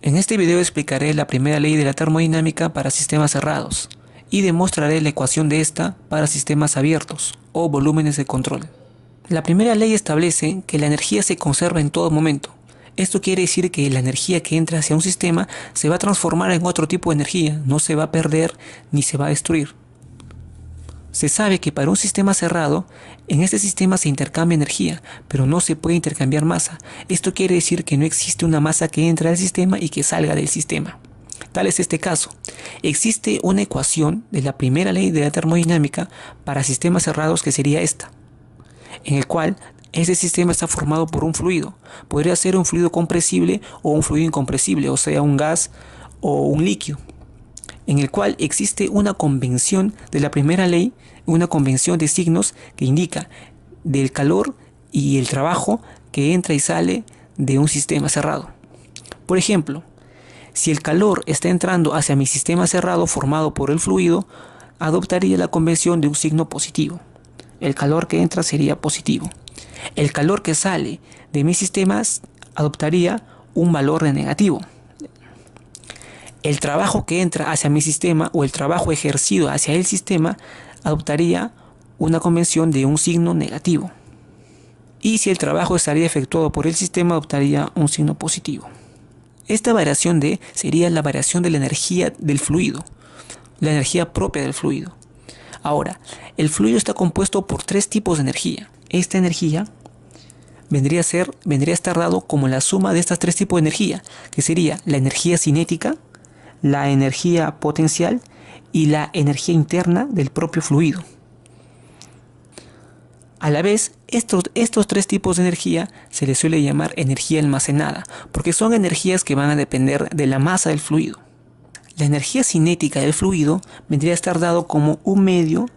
En este video explicaré la primera ley de la termodinámica para sistemas cerrados y demostraré la ecuación de esta para sistemas abiertos o volúmenes de control. La primera ley establece que la energía se conserva en todo momento. Esto quiere decir que la energía que entra hacia un sistema se va a transformar en otro tipo de energía, no se va a perder ni se va a destruir. Se sabe que para un sistema cerrado, en este sistema se intercambia energía, pero no se puede intercambiar masa. Esto quiere decir que no existe una masa que entre al sistema y que salga del sistema. Tal es este caso. Existe una ecuación de la primera ley de la termodinámica para sistemas cerrados que sería esta, en el cual ese sistema está formado por un fluido. Podría ser un fluido compresible o un fluido incompresible, o sea, un gas o un líquido, en el cual existe una convención de la primera ley, una convención de signos que indica del calor y el trabajo que entra y sale de un sistema cerrado. Por ejemplo, si el calor está entrando hacia mi sistema cerrado formado por el fluido, adoptaría la convención de un signo positivo. El calor que entra sería positivo. El calor que sale de mis sistemas adoptaría un valor de negativo. El trabajo que entra hacia mi sistema o el trabajo ejercido hacia el sistema adoptaría una convención de un signo negativo. Y si el trabajo estaría efectuado por el sistema, adoptaría un signo positivo. Esta variación D sería la variación de la energía del fluido, la energía propia del fluido. Ahora, el fluido está compuesto por tres tipos de energía. Esta energía vendría a estar dado como la suma de estas tres tipos de energía, que sería la energía cinética, la energía potencial y la energía interna del propio fluido. A la vez, estos tres tipos de energía se les suele llamar energía almacenada, porque son energías que van a depender de la masa del fluido. La energía cinética del fluido vendría a estar dado como un medio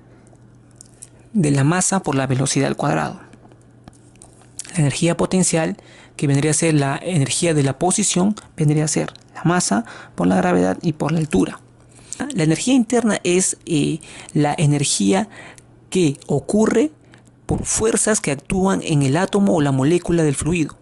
de la masa por la velocidad al cuadrado. La energía potencial, que vendría a ser la energía de la posición, vendría a ser la masa por la gravedad y por la altura. La energía interna es la energía que ocurre por fuerzas que actúan en el átomo o la molécula del fluido.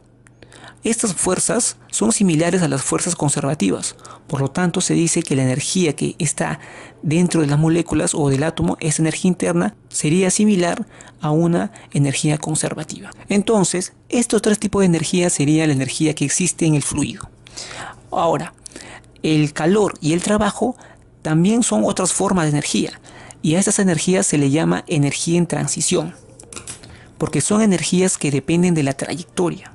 Estas fuerzas son similares a las fuerzas conservativas, por lo tanto se dice que la energía que está dentro de las moléculas o del átomo, esa energía interna, sería similar a una energía conservativa. Entonces, estos tres tipos de energía sería la energía que existe en el fluido. Ahora, el calor y el trabajo también son otras formas de energía, y a estas energías se le llama energía en transición, porque son energías que dependen de la trayectoria.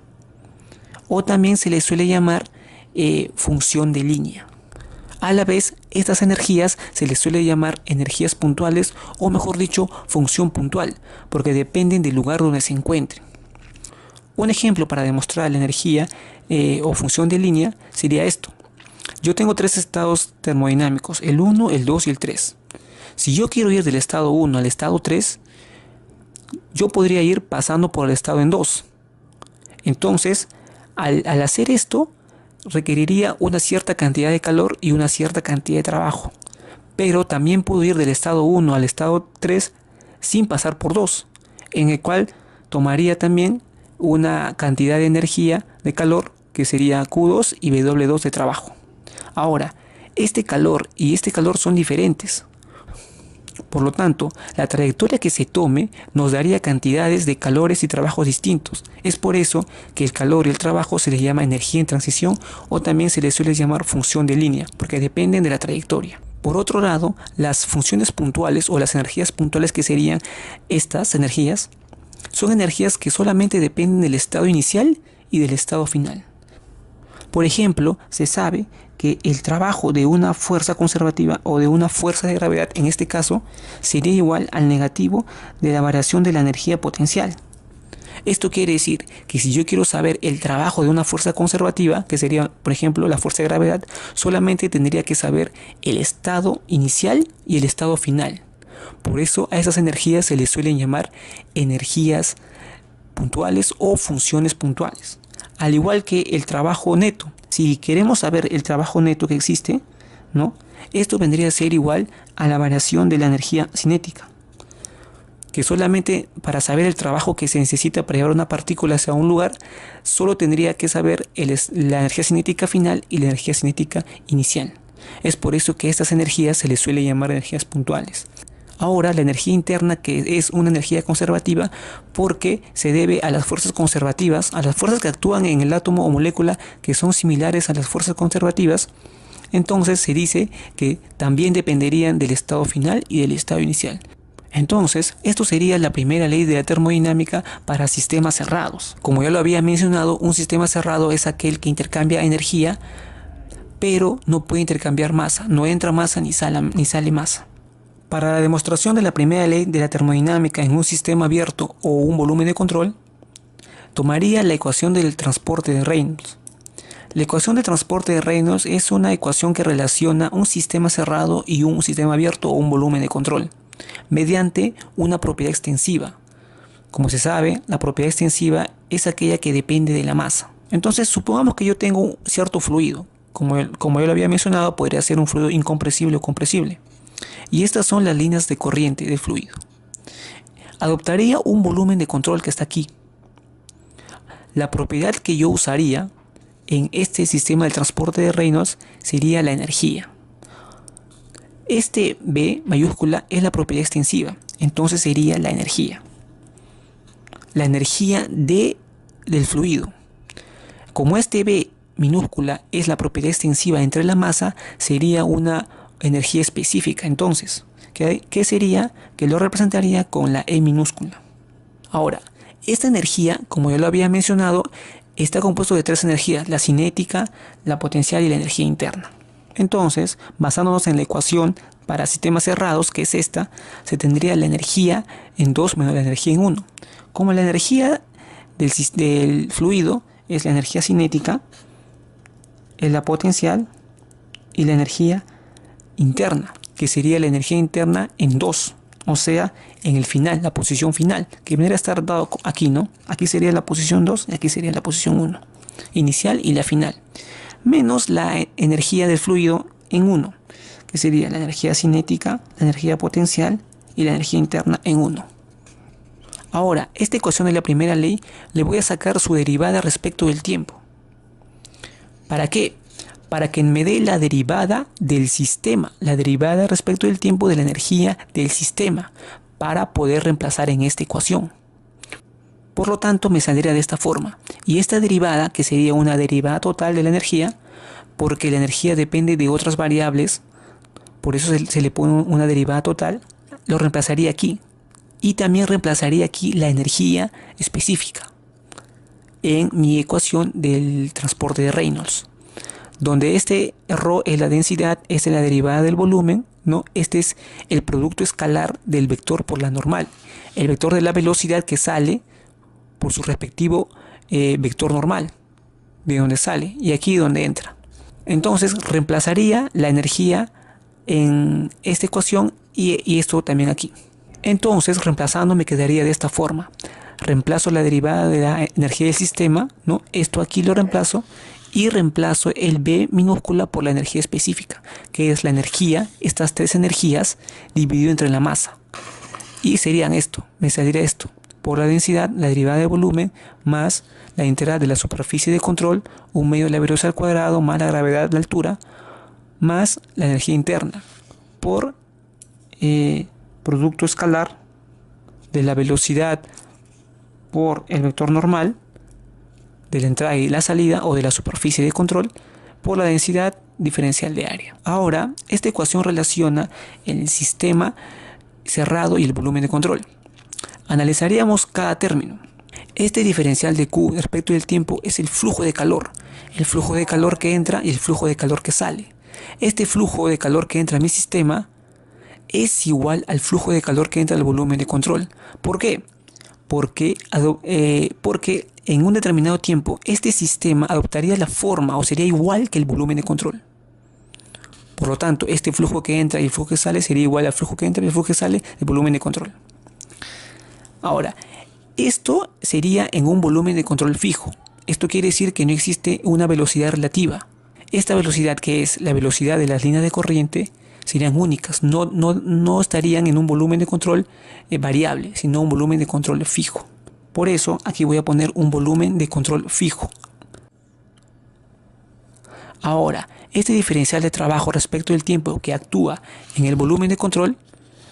O también se les suele llamar función de línea. A la vez, estas energías se les suele llamar energías puntuales, o mejor dicho, función puntual, porque dependen del lugar donde se encuentren. Un ejemplo para demostrar la energía o función de línea sería esto. Yo tengo tres estados termodinámicos, el 1, el 2 y el 3. Si yo quiero ir del estado 1 al estado 3, yo podría ir pasando por el estado en 2. Entonces, al hacer esto, requeriría una cierta cantidad de calor y una cierta cantidad de trabajo. Pero también puedo ir del estado 1 al estado 3 sin pasar por 2, en el cual tomaría también una cantidad de energía de calor que sería Q2 y W2 de trabajo. Ahora, este calor y este calor son diferentes. Por lo tanto, la trayectoria que se tome nos daría cantidades de calores y trabajos distintos. Es por eso que el calor y el trabajo se les llama energía en transición, o también se les suele llamar función de línea, porque dependen de la trayectoria. Por otro lado, las funciones puntuales o las energías puntuales, que serían estas energías, son energías que solamente dependen del estado inicial y del estado final. Por ejemplo, se sabe que el trabajo de una fuerza conservativa o de una fuerza de gravedad, en este caso, sería igual al negativo de la variación de la energía potencial. Esto quiere decir que si yo quiero saber el trabajo de una fuerza conservativa, que sería, por ejemplo, la fuerza de gravedad, solamente tendría que saber el estado inicial y el estado final. Por eso a esas energías se les suelen llamar energías puntuales o funciones puntuales. Al igual que el trabajo neto. Si queremos saber el trabajo neto que existe, ¿no? Esto vendría a ser igual a la variación de la energía cinética. que solamente para saber el trabajo que se necesita para llevar una partícula hacia un lugar, solo tendría que saber la energía cinética final y la energía cinética inicial. Es por eso que a estas energías se les suele llamar energías puntuales. Ahora, la energía interna, que es una energía conservativa, porque se debe a las fuerzas conservativas, a las fuerzas que actúan en el átomo o molécula, que son similares a las fuerzas conservativas. Entonces se dice que también dependerían del estado final y del estado inicial. Entonces, esto sería la primera ley de la termodinámica para sistemas cerrados. Como ya lo había mencionado, un sistema cerrado es aquel que intercambia energía, pero no puede intercambiar masa. No entra masa ni sale masa. Para la demostración de la primera ley de la termodinámica en un sistema abierto o un volumen de control, tomaría la ecuación del transporte de Reynolds. La ecuación de transporte de Reynolds es una ecuación que relaciona un sistema cerrado y un sistema abierto o un volumen de control mediante una propiedad extensiva. Como se sabe, la propiedad extensiva es aquella que depende de la masa. Entonces, supongamos que yo tengo un cierto fluido. Como yo lo había mencionado, podría ser un fluido incompresible o compresible. Y estas son las líneas de corriente del fluido. Adoptaría un volumen de control que está aquí. La propiedad que yo usaría en este sistema de transporte de Reynolds sería la energía. Este B mayúscula es la propiedad extensiva, entonces sería la energía. La energía del fluido. Como este B minúscula es la propiedad extensiva entre la masa, sería una energía específica. Entonces, ¿qué sería? Que lo representaría con la E minúscula. Ahora, esta energía, como ya lo había mencionado, está compuesto de tres energías: la cinética, la potencial y la energía interna. Entonces, basándonos en la ecuación para sistemas cerrados, que es esta, se tendría la energía en 2 menos la energía en 1. Como la energía del fluido es la energía cinética, es la potencial y la energía interna, que sería la energía interna en 2, o sea, en el final, la posición final, que vendría a estar dado aquí, ¿no? Aquí sería la posición 2 y aquí sería la posición 1, inicial y la final, menos la energía del fluido en 1, que sería la energía cinética, la energía potencial y la energía interna en 1. Ahora, esta ecuación de la primera ley le voy a sacar su derivada respecto del tiempo. ¿Para qué? Para que me dé la derivada del sistema, la derivada respecto del tiempo de la energía del sistema, para poder reemplazar en esta ecuación. Por lo tanto, me saldría de esta forma. Y esta derivada, que sería una derivada total de la energía, porque la energía depende de otras variables, por eso se le pone una derivada total, lo reemplazaría aquí. Y también reemplazaría aquí la energía específica en mi ecuación del transporte de Reynolds, donde este ρ es la densidad, esta es la derivada del volumen, ¿no? Este es el producto escalar del vector por la normal, el vector de la velocidad que sale por su respectivo vector normal, de donde sale y aquí donde entra. Entonces reemplazaría la energía en esta ecuación y esto también aquí. Entonces, reemplazando, me quedaría de esta forma. Reemplazo la derivada de la energía del sistema, ¿no? Esto aquí lo reemplazo y reemplazo el B minúscula por la energía específica, que es la energía, estas tres energías dividido entre la masa. Y serían esto, me saldría esto, por la densidad, la derivada de volumen, más la integral de la superficie de control, 1 medio de la velocidad al cuadrado, más la gravedad de la altura, más la energía interna, por producto escalar de la velocidad por el vector normal de la entrada y la salida o de la superficie de control por la densidad diferencial de área. Ahora, esta ecuación relaciona el sistema cerrado y el volumen de control. Analizaríamos cada término. Este diferencial de Q respecto del tiempo es el flujo de calor que entra y el flujo de calor que sale. Este flujo de calor que entra a mi sistema es igual al flujo de calor que entra al volumen de control. ¿Por qué? Porque en un determinado tiempo este sistema adoptaría la forma o sería igual que el volumen de control. Por lo tanto, este flujo que entra y el flujo que sale sería igual al flujo que entra y el flujo que sale del volumen de control. Ahora, esto sería en un volumen de control fijo. Esto quiere decir que no existe una velocidad relativa. Esta velocidad, que es la velocidad de las líneas de corriente, serían únicas, no estarían en un volumen de control variable, sino un volumen de control fijo. Por eso aquí voy a poner un volumen de control fijo. Ahora, este diferencial de trabajo respecto del tiempo que actúa en el volumen de control,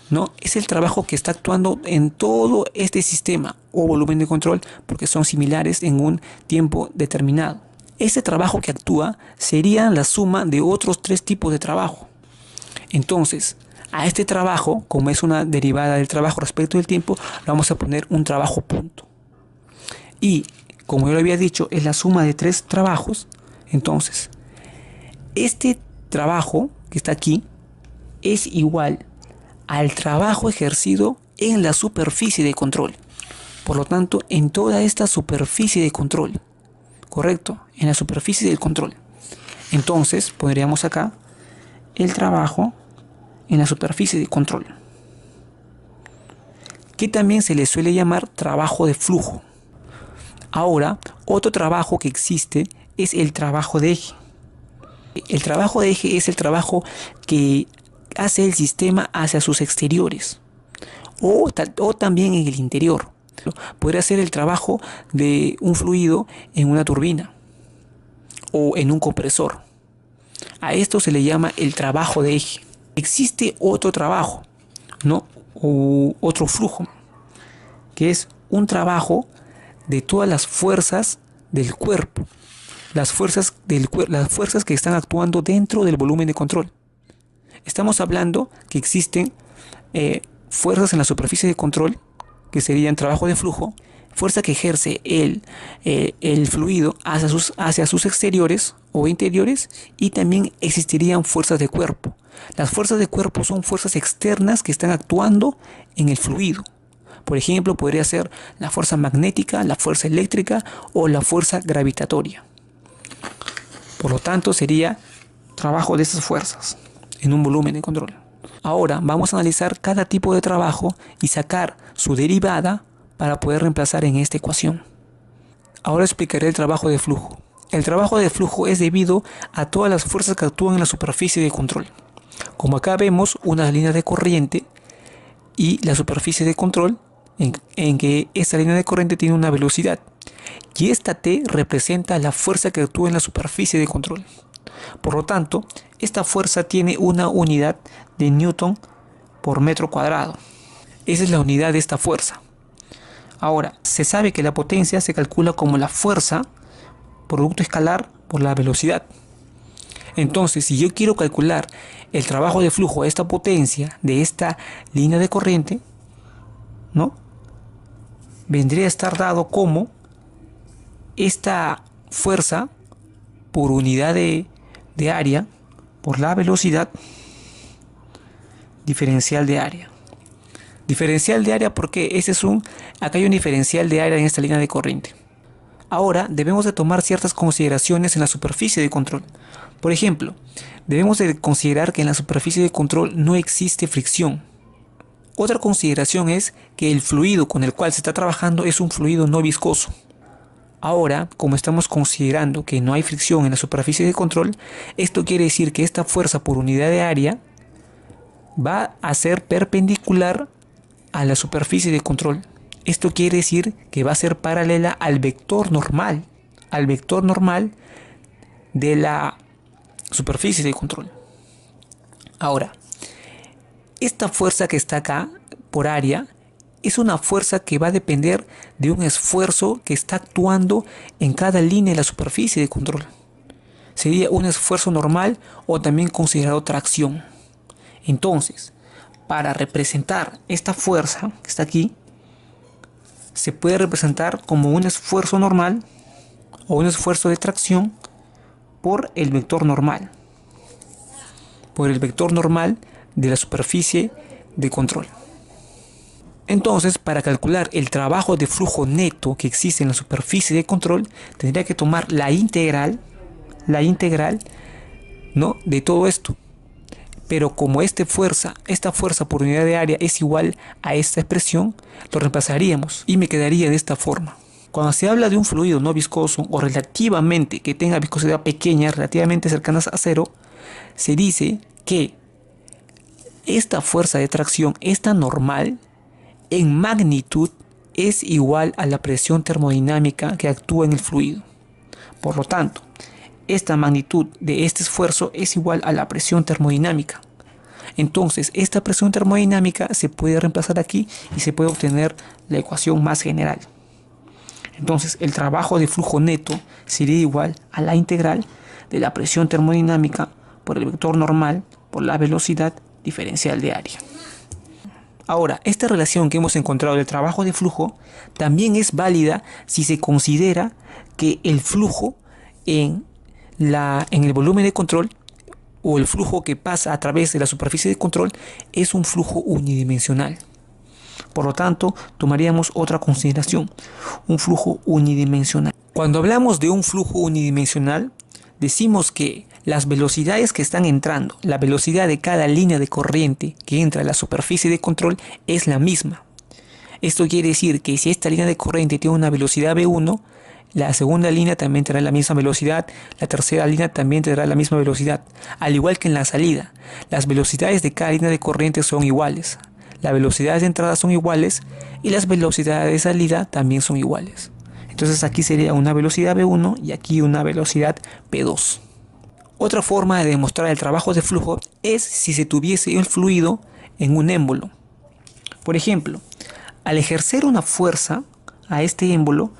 ¿no? Es el trabajo que está actuando en todo este sistema o volumen de control, porque son similares en un tiempo determinado. Este trabajo que actúa sería la suma de otros tres tipos de trabajo. Entonces, a este trabajo, como es una derivada del trabajo respecto del tiempo, le vamos a poner un trabajo punto. Y, como yo lo había dicho, es la suma de tres trabajos. Entonces, este trabajo que está aquí es igual al trabajo ejercido en la superficie de control. Por lo tanto, en toda esta superficie de control. ¿Correcto? En la superficie del control. Entonces, pondríamos acá el trabajo en la superficie de control, que también se le suele llamar trabajo de flujo. Ahora, otro trabajo que existe es el trabajo de eje. El trabajo de eje es el trabajo que hace el sistema hacia sus exteriores o también en el interior. Podría ser el trabajo de un fluido en una turbina o en un compresor. A esto se le llama el trabajo de eje. Existe otro trabajo, ¿no? O otro flujo, que es un trabajo de todas las fuerzas del cuerpo. Las fuerzas que están actuando dentro del volumen de control. Estamos hablando que existen fuerzas en la superficie de control, que serían trabajo de flujo, fuerza que ejerce el fluido hacia sus exteriores o interiores, y también existirían fuerzas de cuerpo. Las fuerzas de cuerpo son fuerzas externas que están actuando en el fluido. Por ejemplo, podría ser la fuerza magnética, la fuerza eléctrica o la fuerza gravitatoria. Por lo tanto, sería trabajo de esas fuerzas en un volumen de control. Ahora vamos a analizar cada tipo de trabajo y sacar su derivada para poder reemplazar en esta ecuación. Ahora explicaré el trabajo de flujo. El trabajo de flujo es debido a todas las fuerzas que actúan en la superficie de control. Como acá vemos unas líneas de corriente y la superficie de control en que esta línea de corriente tiene una velocidad. Y esta T representa la fuerza que actúa en la superficie de control. Por lo tanto, esta fuerza tiene una unidad de Newton por metro cuadrado. Esa es la unidad de esta fuerza. Ahora, se sabe que la potencia se calcula como la fuerza producto escalar por la velocidad. Entonces, si yo quiero calcular el trabajo de flujo de esta potencia de esta línea de corriente, ¿no? Vendría a estar dado como esta fuerza por unidad de área por la velocidad diferencial de área. Diferencial de área porque acá hay un diferencial de área en esta línea de corriente. Ahora debemos de tomar ciertas consideraciones en la superficie de control. Por ejemplo, debemos de considerar que en la superficie de control no existe fricción. Otra consideración es que el fluido con el cual se está trabajando es un fluido no viscoso. Ahora, como estamos considerando que no hay fricción en la superficie de control, esto quiere decir que esta fuerza por unidad de área va a ser perpendicular a la superficie de control. Esto quiere decir que va a ser paralela al vector normal de la superficie de control. Ahora, esta fuerza que está acá por área es una fuerza que va a depender de un esfuerzo que está actuando en cada línea de la superficie de control. Sería un esfuerzo normal o también considerado tracción. Entonces, para representar esta fuerza que está aquí, se puede representar como un esfuerzo normal o un esfuerzo de tracción por el vector normal. Por el vector normal de la superficie de control. Entonces, para calcular el trabajo de flujo neto que existe en la superficie de control, tendría que tomar la integral, ¿no?, de todo esto. Pero como esta fuerza por unidad de área es igual a esta expresión, lo reemplazaríamos y me quedaría de esta forma. Cuando se habla de un fluido no viscoso o relativamente que tenga viscosidad pequeña, relativamente cercanas a cero, se dice que esta fuerza de tracción, esta normal, en magnitud es igual a la presión termodinámica que actúa en el fluido. Por lo tanto, esta magnitud de este esfuerzo es igual a la presión termodinámica. Entonces, esta presión termodinámica se puede reemplazar aquí y se puede obtener la ecuación más general. Entonces, el trabajo de flujo neto sería igual a la integral de la presión termodinámica por el vector normal por la velocidad diferencial de área. Ahora, esta relación que hemos encontrado del trabajo de flujo también es válida si se considera que el flujo en el volumen de control o el flujo que pasa a través de la superficie de control es un flujo unidimensional. Por lo tanto, tomaríamos otra consideración, un flujo unidimensional. Cuando hablamos de un flujo unidimensional, decimos que las velocidades que están entrando, la velocidad de cada línea de corriente que entra a la superficie de control es la misma. Esto quiere decir que si esta línea de corriente tiene una velocidad V1, la segunda línea también tendrá la misma velocidad, la tercera línea también tendrá la misma velocidad, al igual que en la salida. Las velocidades de cada línea de corriente son iguales, las velocidades de entrada son iguales y las velocidades de salida también son iguales. Entonces aquí sería una velocidad V1 y aquí una velocidad V2. Otra forma de demostrar el trabajo de flujo es si se tuviese el fluido en un émbolo. Por ejemplo, al ejercer una fuerza a este émbolo,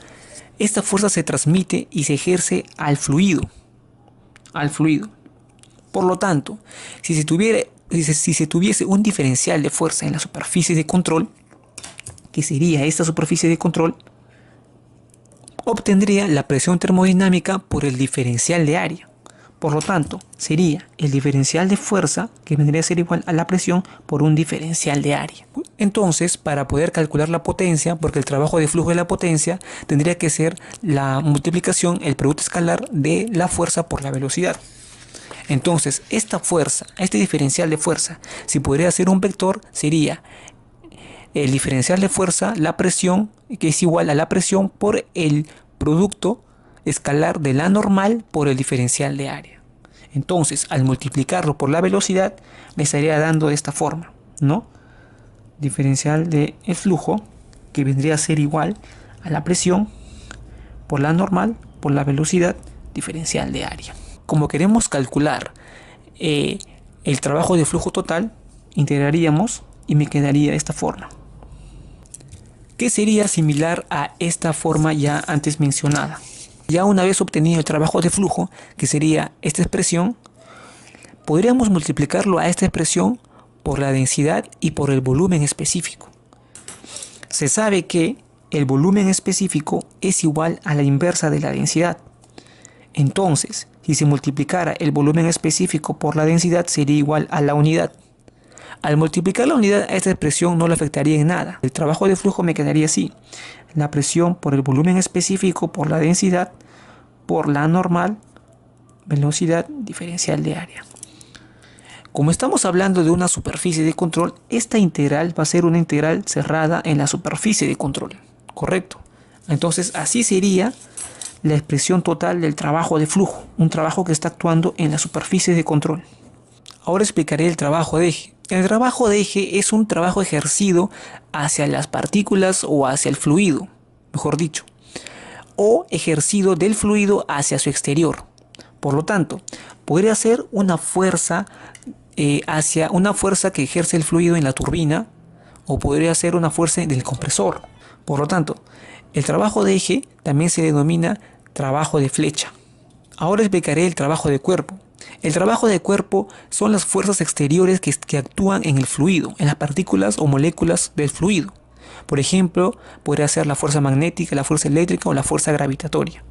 esta fuerza se transmite y se ejerce al fluido. Por lo tanto, si se tuviese un diferencial de fuerza en la superficie de control, que sería esta superficie de control, obtendría la presión termodinámica por el diferencial de área. Por lo tanto, sería el diferencial de fuerza que vendría a ser igual a la presión por un diferencial de área. Entonces, para poder calcular la potencia, porque el trabajo de flujo de la potencia tendría que ser la multiplicación, el producto escalar de la fuerza por la velocidad. Entonces, esta fuerza, este diferencial de fuerza, si podría ser un vector, sería el diferencial de fuerza, la presión, que es igual a la presión por el producto escalar de la normal por el diferencial de área. Entonces, al multiplicarlo por la velocidad, me estaría dando de esta forma, ¿no? Diferencial del flujo, que vendría a ser igual a la presión por la normal por la velocidad diferencial de área. Como queremos calcular el trabajo de flujo total, integraríamos y me quedaría de esta forma, que sería similar a esta forma ya antes mencionada. Ya una vez obtenido el trabajo de flujo, que sería esta expresión, podríamos multiplicarlo a esta expresión por la densidad y por el volumen específico. Se sabe que el volumen específico es igual a la inversa de la densidad. Entonces, si se multiplicara el volumen específico por la densidad, sería igual a la unidad. Al multiplicar la unidad a esta expresión no le afectaría en nada. El trabajo de flujo me quedaría así: la presión por el volumen específico por la densidad por la normal velocidad diferencial de área. Como estamos hablando de una superficie de control, esta integral va a ser una integral cerrada en la superficie de control, ¿correcto? Entonces así sería la expresión total del trabajo de flujo, un trabajo que está actuando en la superficie de control. Ahora explicaré el trabajo de eje. El trabajo de eje es un trabajo ejercido hacia las partículas o hacia el fluido, mejor dicho, o ejercido del fluido hacia su exterior. Por lo tanto, podría ser una fuerza hacia una fuerza que ejerce el fluido en la turbina, o podría ser una fuerza del compresor. Por lo tanto, el trabajo de eje también se denomina trabajo de flecha. Ahora explicaré el trabajo de cuerpo. El trabajo de cuerpo son las fuerzas exteriores que actúan en el fluido, en las partículas o moléculas del fluido. Por ejemplo, podría ser la fuerza magnética, la fuerza eléctrica o la fuerza gravitatoria.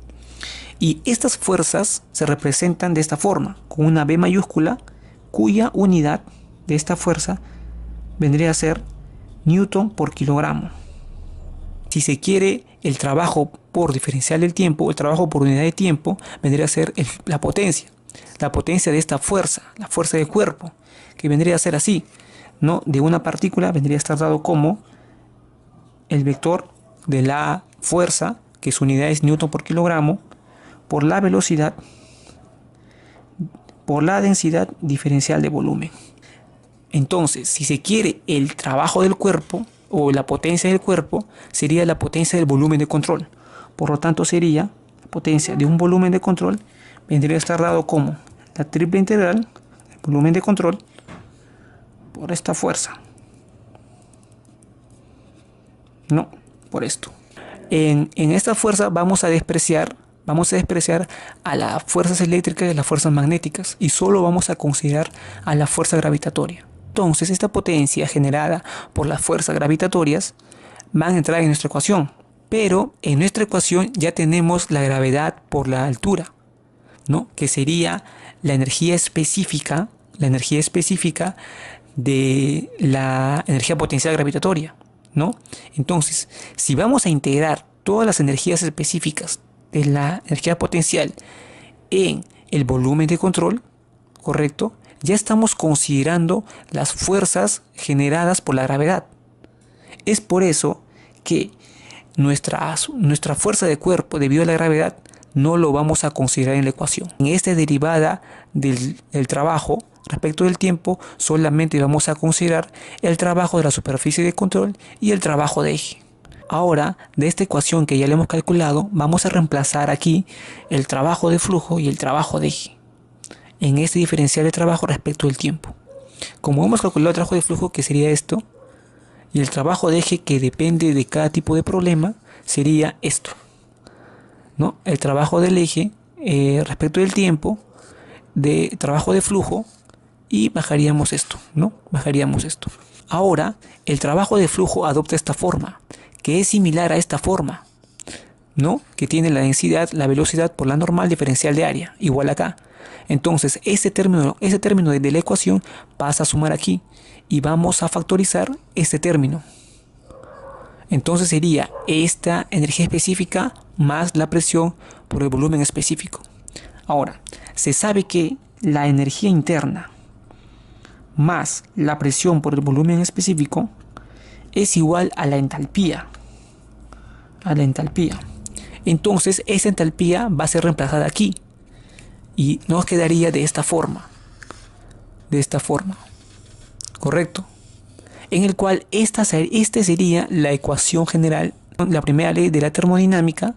Y estas fuerzas se representan de esta forma, con una B mayúscula, cuya unidad de esta fuerza vendría a ser Newton por kilogramo. Si se quiere el trabajo por diferencial del tiempo, o el trabajo por unidad de tiempo, vendría a ser la potencia. La potencia de esta fuerza, la fuerza de cuerpo, que vendría a ser así, ¿no? De una partícula vendría a estar dado como el vector de la fuerza, que su unidad es Newton por kilogramo, por la velocidad, por la densidad diferencial de volumen. Entonces, si se quiere el trabajo del cuerpo o la potencia del cuerpo, sería la potencia del volumen de control. Por lo tanto, sería la potencia de un volumen de control, vendría a estar dado como la triple integral del volumen de control por esta fuerza. No, por esto. En esta fuerza vamos a despreciar a las fuerzas eléctricas y a las fuerzas magnéticas y solo vamos a considerar a la fuerza gravitatoria. Entonces, esta potencia generada por las fuerzas gravitatorias van a entrar en nuestra ecuación, pero en nuestra ecuación ya tenemos la gravedad por la altura, ¿no? Que sería la energía específica de la energía potencial gravitatoria, ¿no? Entonces, si vamos a integrar todas las energías específicas de la energía potencial en el volumen de control, ¿correcto? Ya estamos considerando las fuerzas generadas por la gravedad. Es por eso que nuestra fuerza de cuerpo debido a la gravedad no lo vamos a considerar en la ecuación. En esta derivada del trabajo respecto del tiempo solamente vamos a considerar el trabajo de la superficie de control y el trabajo de eje. Ahora, de esta ecuación que ya le hemos calculado, vamos a reemplazar aquí el trabajo de flujo y el trabajo de eje en este diferencial de trabajo respecto del tiempo. Como hemos calculado el trabajo de flujo, que sería esto, y el trabajo de eje, que depende de cada tipo de problema, sería esto, ¿no? El trabajo del eje respecto del tiempo, de trabajo de flujo, y bajaríamos esto, ¿no? Bajaríamos esto. Ahora, el trabajo de flujo adopta esta forma, que es similar a esta forma, ¿no? Que tiene la densidad, la velocidad por la normal diferencial de área, igual acá. Entonces, ese término de la ecuación pasa a sumar aquí y vamos a factorizar este término. Entonces sería esta energía específica más la presión por el volumen específico. Ahora, se sabe que la energía interna más la presión por el volumen específico es igual a la entalpía. Entonces, esa entalpía va a ser reemplazada aquí y nos quedaría de esta forma, correcto, en el cual esta sería la ecuación general, la primera ley de la termodinámica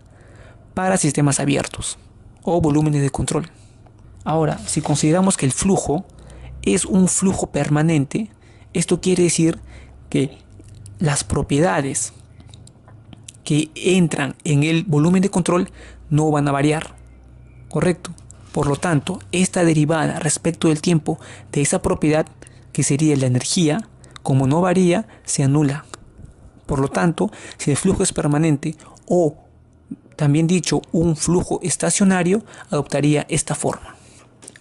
para sistemas abiertos o volúmenes de control. Ahora, si consideramos que el flujo es un flujo permanente, esto quiere decir que las propiedades que entran en el volumen de control no van a variar, correcto. Por lo tanto, esta derivada respecto del tiempo de esa propiedad, que sería la energía, como no varía, se anula. Por lo tanto, si el flujo es permanente o, también dicho, un flujo estacionario, adoptaría esta forma.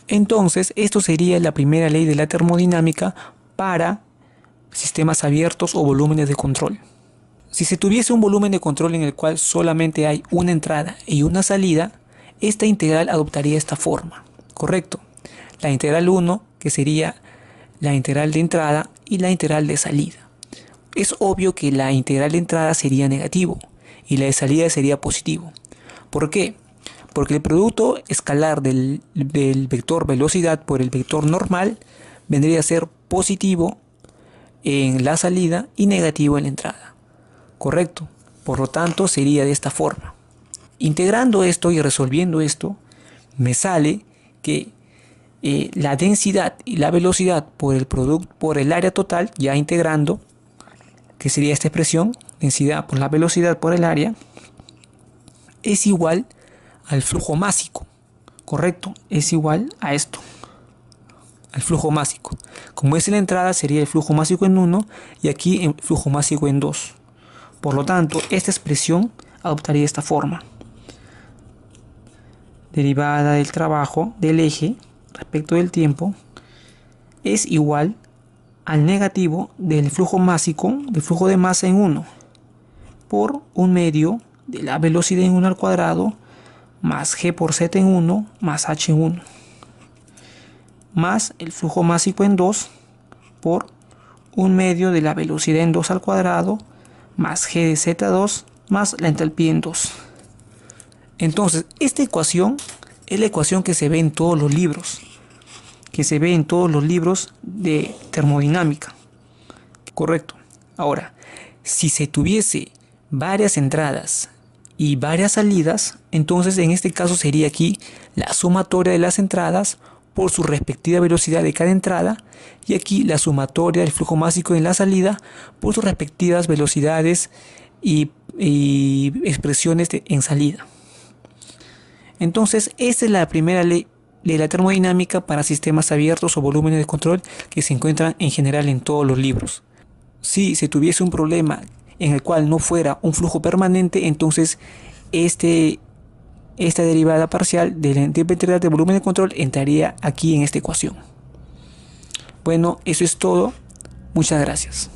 Entonces, esto sería la primera ley de la termodinámica para sistemas abiertos o volúmenes de control. Si se tuviese un volumen de control en el cual solamente hay una entrada y una salida, esta integral adoptaría esta forma, ¿correcto? La integral 1, que sería la integral de entrada y la integral de salida. Es obvio que la integral de entrada sería negativo y la de salida sería positivo. ¿Por qué? Porque el producto escalar del vector velocidad por el vector normal vendría a ser positivo en la salida y negativo en la entrada, ¿correcto? Por lo tanto, sería de esta forma. Integrando esto y resolviendo esto, me sale que la densidad y la velocidad por el área total, ya integrando, que sería esta expresión, densidad por la velocidad por el área, es igual al flujo másico, ¿correcto? Es igual a esto, al flujo másico. Como es en la entrada, sería el flujo másico en 1 y aquí el flujo másico en 2. Por lo tanto, esta expresión adoptaría esta forma. Derivada del trabajo del eje respecto del tiempo es igual al negativo del flujo másico, del flujo de masa en 1, por 1 medio de la velocidad en 1 al cuadrado más g por z en 1 más h en 1, más el flujo másico en 2 por 1 medio de la velocidad en 2 al cuadrado más g de z2 más la entalpía en 2. Entonces, esta ecuación es la ecuación que se ve en todos los libros. que se ve en todos los libros de termodinámica. Correcto. Ahora, si se tuviese varias entradas y varias salidas, entonces en este caso sería aquí la sumatoria de las entradas por su respectiva velocidad de cada entrada, y aquí la sumatoria del flujo másico en la salida por sus respectivas velocidades y expresiones en salida. Entonces, esta es la primera ley de la termodinámica para sistemas abiertos o volúmenes de control que se encuentran en general en todos los libros. Si se tuviese un problema en el cual no fuera un flujo permanente, entonces esta derivada parcial de la integral de volumen de control entraría aquí en esta ecuación. Bueno, eso es todo. Muchas gracias.